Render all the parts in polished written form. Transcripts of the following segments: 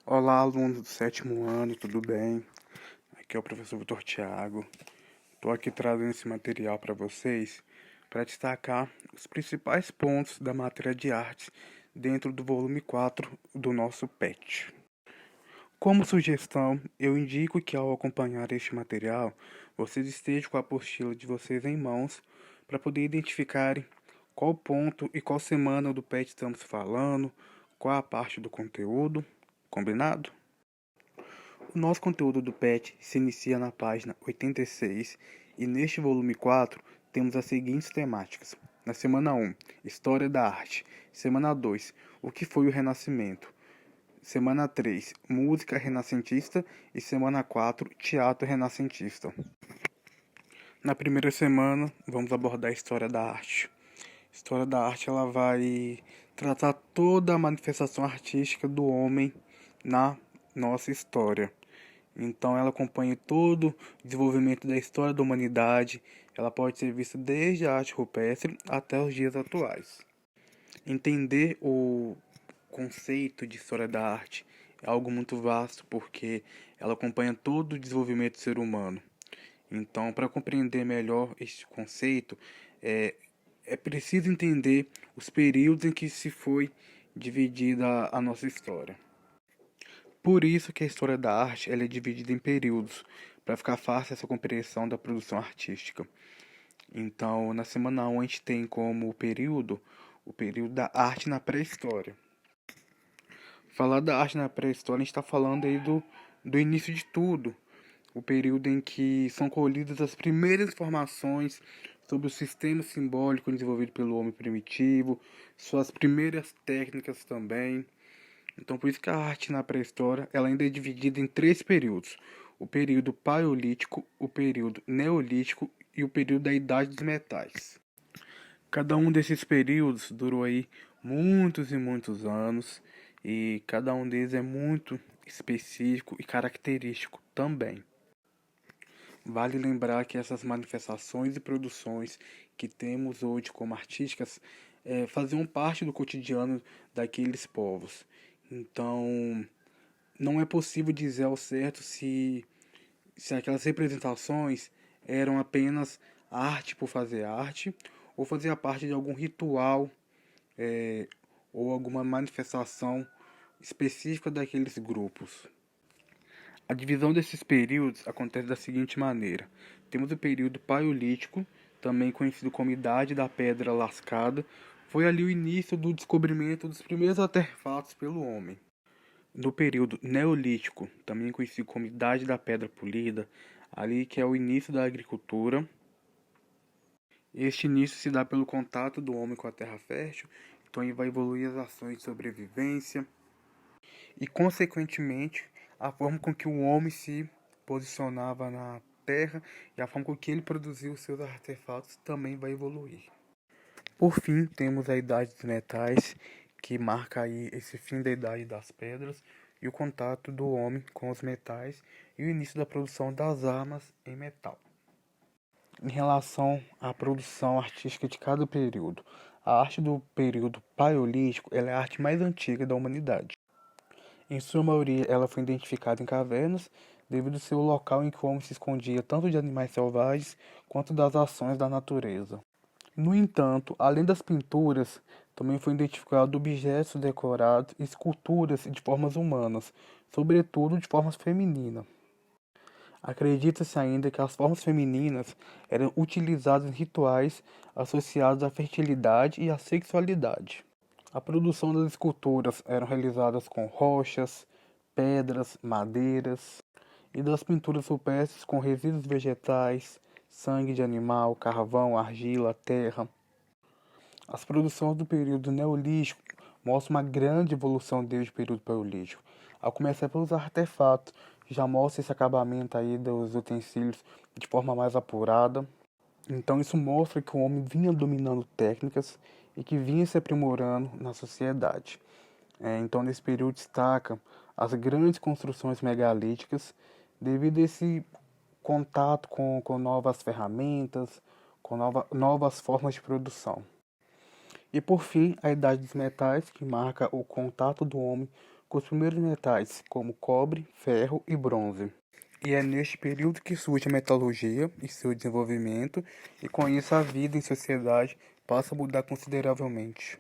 Olá, alunos do sétimo ano, tudo bem? Aqui é o professor Vitor Thiago. Estou aqui trazendo esse material para vocês para destacar os principais pontos da matéria de artes dentro do volume 4 do nosso PET. Como sugestão, eu indico que ao acompanhar este material, vocês estejam com a apostila de vocês em mãos para poder identificarem qual ponto e qual semana do PET estamos falando, qual a parte do conteúdo, combinado? O nosso conteúdo do PET se inicia na página 86 e neste volume 4 temos as seguintes temáticas. Na semana 1, História da Arte. Semana 2, O que foi o Renascimento. Semana 3, Música Renascentista e semana 4, Teatro Renascentista. Na primeira semana, vamos abordar a História da Arte. A História da Arte ela vai tratar toda a manifestação artística do homem na nossa história. Então ela acompanha todo o desenvolvimento da história da humanidade. Ela pode ser vista desde a arte rupestre até os dias atuais. Entender o conceito de história da arte é algo muito vasto porque ela acompanha todo o desenvolvimento do ser humano. Então, para compreender melhor este conceito, é preciso entender os períodos em que se foi dividida a nossa história. Por isso que a história da arte ela é dividida em períodos, para ficar fácil essa compreensão da produção artística. Então, na semana 1 a gente tem como período o período da arte na pré-história. Falar da arte na pré-história, a gente está falando aí do início de tudo, o período em que são colhidas as primeiras informações sobre o sistema simbólico desenvolvido pelo homem primitivo, suas primeiras técnicas também. Então, por isso que a arte na pré-história ela ainda é dividida em três períodos: o período paleolítico, o período neolítico e o período da Idade dos Metais. Cada um desses períodos durou aí muitos e muitos anos e cada um deles é muito específico e característico também. Vale lembrar que essas manifestações e produções que temos hoje como artísticas faziam parte do cotidiano daqueles povos. Então, não é possível dizer ao certo se aquelas representações eram apenas arte por fazer arte ou fazia parte de algum ritual é, ou alguma manifestação específica daqueles grupos. A divisão desses períodos acontece da seguinte maneira: temos o período paleolítico, também conhecido como Idade da Pedra Lascada, foi ali o início do descobrimento dos primeiros artefatos pelo homem. No período neolítico, também conhecido como Idade da Pedra Polida, ali que é o início da agricultura. Este início se dá pelo contato do homem com a terra fértil, então ele vai evoluir as ações de sobrevivência e, consequentemente, a forma com que o homem se posicionava na terra e a forma com que ele produziu os seus artefatos também vai evoluir. Por fim, temos a Idade dos Metais, que marca aí esse fim da Idade das Pedras e o contato do homem com os metais e o início da produção das armas em metal. Em relação à produção artística de cada período, a arte do período paleolítico ela é a arte mais antiga da humanidade. Em sua maioria, ela foi identificada em cavernas devido ao seu local em que o homem se escondia tanto de animais selvagens quanto das ações da natureza. No entanto, além das pinturas, também foi identificado objetos decorados e esculturas de formas humanas, sobretudo de formas femininas. Acredita-se ainda que as formas femininas eram utilizadas em rituais associados à fertilidade e à sexualidade. A produção das esculturas eram realizadas com rochas, pedras, madeiras e das pinturas rupestres com resíduos vegetais, sangue de animal, carvão, argila, terra. As produções do período neolítico mostram uma grande evolução desde o período paleolítico. Ao começar pelos artefatos, já mostra esse acabamento aí dos utensílios de forma mais apurada. Então isso mostra que o homem vinha dominando técnicas e que vinha se aprimorando na sociedade. Então nesse período destaca as grandes construções megalíticas devido a esse contato com novas ferramentas, com novas formas de produção. E por fim, a Idade dos Metais, que marca o contato do homem com os primeiros metais, como cobre, ferro e bronze. E é neste período que surge a metalurgia e seu desenvolvimento, e com isso a vida em sociedade passa a mudar consideravelmente.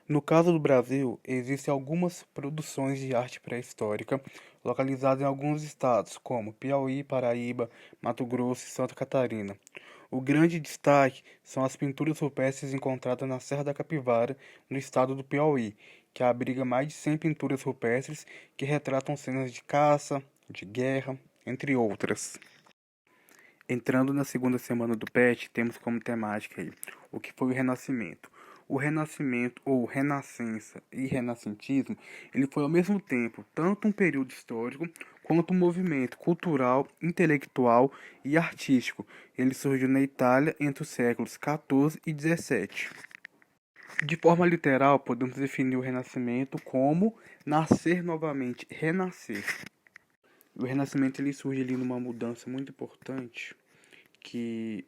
No caso do Brasil, existem algumas produções de arte pré-histórica localizadas em alguns estados, como Piauí, Paraíba, Mato Grosso e Santa Catarina. O grande destaque são as pinturas rupestres encontradas na Serra da Capivara, no estado do Piauí, que abriga mais de 100 pinturas rupestres que retratam cenas de caça, de guerra, entre outras. Entrando na segunda semana do PET, temos como temática aí o que foi o Renascimento. O Renascimento, ou Renascença e Renascentismo, ele foi ao mesmo tempo tanto um período histórico quanto um movimento cultural, intelectual e artístico. Ele surgiu na Itália entre os séculos XIV e XVII. De forma literal, podemos definir o Renascimento como nascer novamente, renascer. O Renascimento ele surge ali numa mudança muito importante, que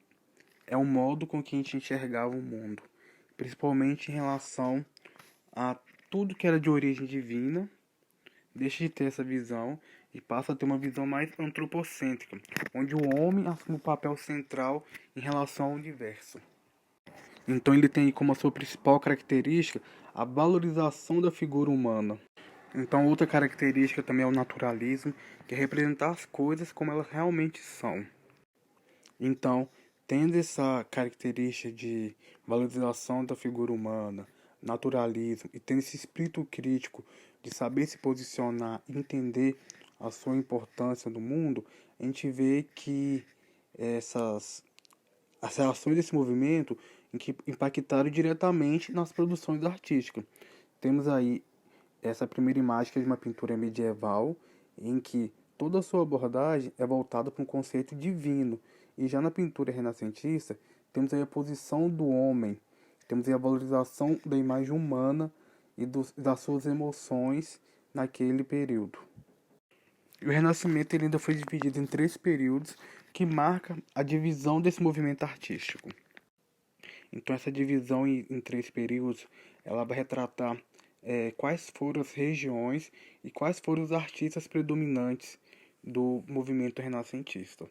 é o modo com que a gente enxergava o mundo, principalmente em relação a tudo que era de origem divina, deixa de ter essa visão e passa a ter uma visão mais antropocêntrica, onde o homem assume o papel central em relação ao universo. Então ele tem como a sua principal característica a valorização da figura humana. Então outra característica também é o naturalismo, que é representar as coisas como elas realmente são. Então, tendo essa característica de valorização da figura humana, naturalismo e tendo esse espírito crítico de saber se posicionar e entender a sua importância no mundo, a gente vê que as relações desse movimento impactaram diretamente nas produções artísticas. Temos aí essa primeira imagem que é de uma pintura medieval, em que toda a sua abordagem é voltada para um conceito divino. E já na pintura renascentista, temos aí a posição do homem, temos aí a valorização da imagem humana e das suas emoções naquele período. E o Renascimento ele ainda foi dividido em 3 períodos, que marca a divisão desse movimento artístico. Então essa divisão em 3 períodos, ela vai retratar quais foram as regiões e quais foram os artistas predominantes do movimento renascentista.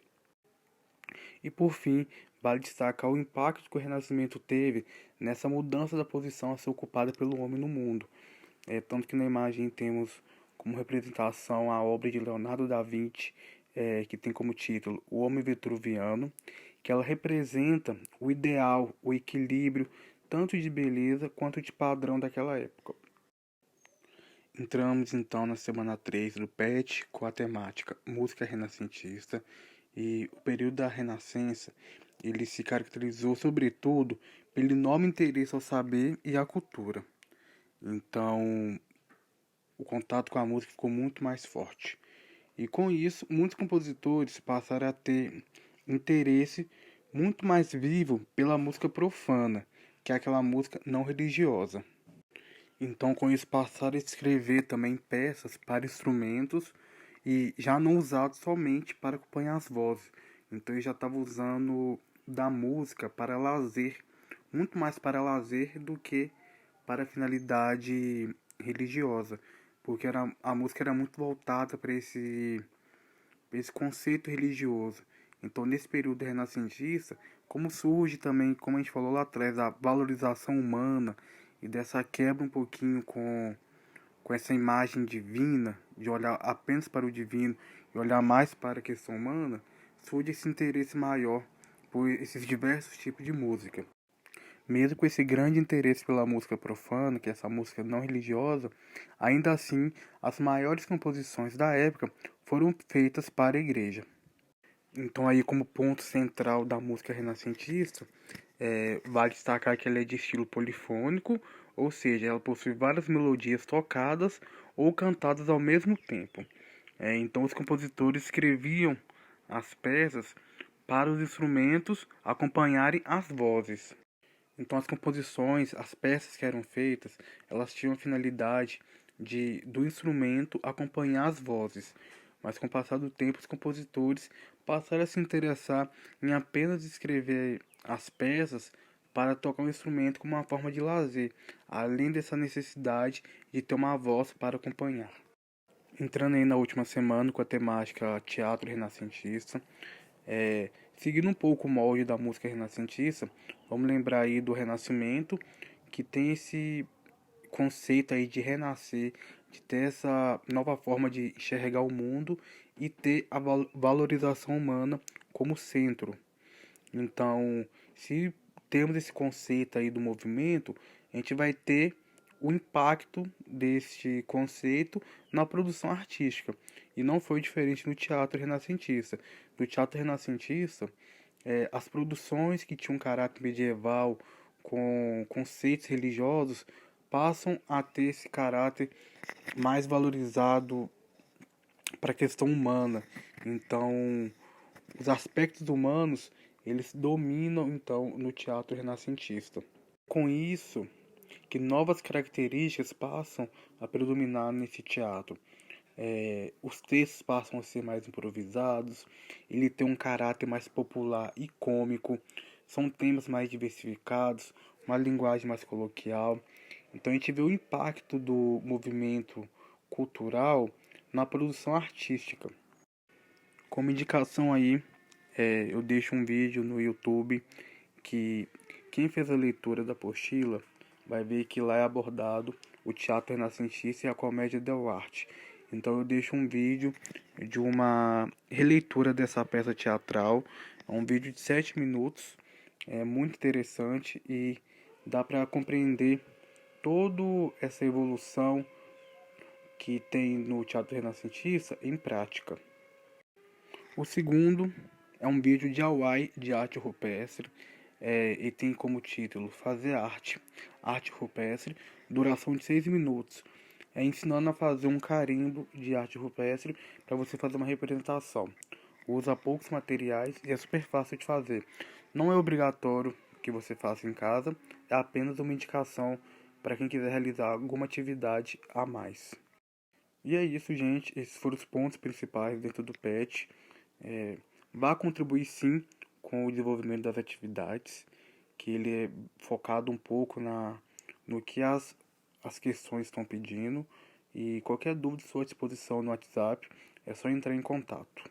E por fim, vale destacar o impacto que o Renascimento teve nessa mudança da posição a ser ocupada pelo homem no mundo. Tanto que na imagem temos como representação a obra de Leonardo da Vinci, que tem como título O Homem Vitruviano, que ela representa o ideal, o equilíbrio, tanto de beleza quanto de padrão daquela época. Entramos então na semana 3 do PET com a temática Música Renascentista, e o período da Renascença ele se caracterizou sobretudo pelo enorme interesse ao saber e à cultura. Então, o contato com a música ficou muito mais forte. E com isso, muitos compositores passaram a ter interesse muito mais vivo pela música profana, que é aquela música não religiosa. Então, com isso, passaram a escrever também peças para instrumentos e já não usados somente para acompanhar as vozes. Então, ele já estava usando da música para lazer, muito mais para lazer do que para finalidade religiosa, porque a música era muito voltada para esse conceito religioso. Então, nesse período renascentista, como surge também, como a gente falou lá atrás, a valorização humana e dessa quebra um pouquinho com essa imagem divina, de olhar apenas para o divino e olhar mais para a questão humana, surge esse interesse maior por esses diversos tipos de música. Mesmo com esse grande interesse pela música profana, que é essa música não religiosa, ainda assim, as maiores composições da época foram feitas para a igreja. Então aí como ponto central da música renascentista, vale destacar que ela é de estilo polifônico, ou seja, ela possui várias melodias tocadas ou cantadas ao mesmo tempo. Então os compositores escreviam as peças para os instrumentos acompanharem as vozes. Então as composições, as peças que eram feitas, elas tinham a finalidade do instrumento acompanhar as vozes. Mas com o passar do tempo, os compositores passaram a se interessar em apenas escrever as peças para tocar um instrumento como uma forma de lazer, além dessa necessidade de ter uma voz para acompanhar. Entrando aí na última semana com a temática teatro renascentista, seguindo um pouco o molde da música renascentista, vamos lembrar aí do Renascimento, que tem esse conceito aí de renascer, de ter essa nova forma de enxergar o mundo e ter a valorização humana como centro. Então, se temos esse conceito aí do movimento, a gente vai ter o impacto deste conceito na produção artística. E não foi diferente no teatro renascentista. No teatro renascentista, as produções que tinham um caráter medieval, com conceitos religiosos, passam a ter esse caráter mais valorizado para a questão humana. Então, os aspectos humanos, eles dominam então no teatro renascentista. Com isso, que novas características passam a predominar nesse teatro. Os textos passam a ser mais improvisados, ele tem um caráter mais popular e cômico, são temas mais diversificados, uma linguagem mais coloquial. Então a gente vê o impacto do movimento cultural na produção artística. Como indicação aí, eu deixo um vídeo no YouTube que quem fez a leitura da apostila vai ver que lá é abordado o teatro renascentista e a comédia dell'arte. Então eu deixo um vídeo de uma releitura dessa peça teatral. É um vídeo de 7 minutos, é muito interessante e dá para compreender toda essa evolução que tem no teatro renascentista em prática. O segundo é um vídeo de Hawaii de arte rupestre, e tem como título Fazer Arte, Arte Rupestre, duração de 6 minutos. Ensinando a fazer um carimbo de arte rupestre para você fazer uma representação. Usa poucos materiais e é super fácil de fazer. Não é obrigatório que você faça em casa, é apenas uma indicação para quem quiser realizar alguma atividade a mais. E é isso, gente. Esses foram os pontos principais dentro do PET. Vai contribuir sim com o desenvolvimento das atividades, que ele é focado um pouco no que as questões estão pedindo. E qualquer dúvida, estou à disposição no WhatsApp, é só entrar em contato.